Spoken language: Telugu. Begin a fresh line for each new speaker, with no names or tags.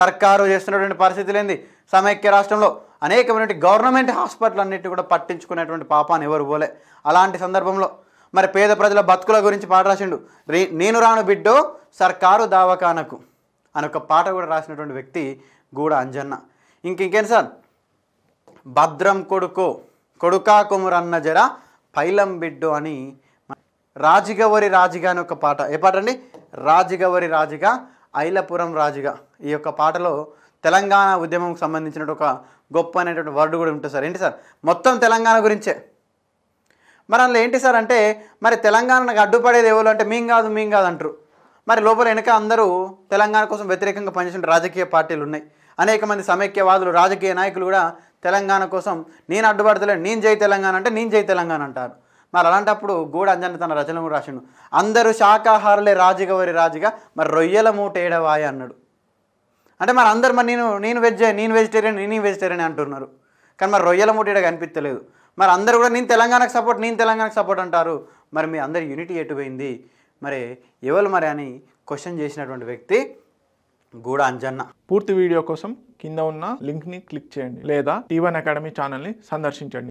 సర్కారు చేస్తున్నటువంటి పరిస్థితులు ఏంది, సమైక్య రాష్ట్రంలో అనేకమైన గవర్నమెంట్ హాస్పిటల్ అన్నిటిని కూడా పట్టించుకునేటువంటి పాపాన్ని ఎవరు పోలే. అలాంటి సందర్భంలో మరి పేద ప్రజల బతుకుల గురించి పాట రాసిండు. నేను రాను బిడ్డో సర్కారు దావకానకు అని ఒక పాట కూడా రాసినటువంటి వ్యక్తి గూడ అంజన్న. ఇంకేంటి సార్, భద్రం కొడుకా కొమురన్న జర పైలం బిడ్డో అని రాజిగవరి రాజిగా అని ఒక పాట. ఏ పాట అండి? రాజిగవరి రాజిగా ఐలపురం రాజిగా. ఈ యొక్క పాటలో తెలంగాణ ఉద్యమంకి సంబంధించిన ఒక గొప్ప అనేటువంటి వర్డ్ కూడా ఉంటుంది సార్. ఏంటి సార్? మొత్తం తెలంగాణ గురించే. మరి అందులో ఏంటి సార్ అంటే, మరి తెలంగాణకు అడ్డుపడేది ఎవరు అంటే మేం కాదు అంటారు. మరి లోపల వెనక అందరూ తెలంగాణ కోసం వ్యతిరేకంగా పనిచేసిన రాజకీయ పార్టీలు ఉన్నాయి. అనేక మంది సమైక్యవాదులు రాజకీయ నాయకులు కూడా తెలంగాణ కోసం నేను అడ్డుపడతలేను, నేను జై తెలంగాణ అంటే నేను జై తెలంగాణ అంటారు. మరి అలాంటప్పుడు గూడ అంజన్న తన రచన కూడా రాసిండు. అందరూ శాకాహారులే రాజుగవరి రాజుగా మరి రొయ్యల మూట ఏడవాయ అన్నాడు. అంటే మరి అందరు మరి నేను వెజిటేరియన్ అంటున్నారు, కానీ మరి రొయ్యల మూట ఏడ కనిపించలేదు. మరి అందరూ కూడా నేను తెలంగాణకు సపోర్ట్ అంటారు. మరి మీ అందరి యూనిటీ ఎటుపోయింది, మరి ఎవరు మరి అని క్వశ్చన్ చేసినటువంటి వ్యక్తి గూడ అంజన్న.
పూర్తి వీడియో కోసం కింద ఉన్న లింక్ని క్లిక్ చేయండి లేదా T1 అకాడమీ ఛానల్ని సందర్శించండి.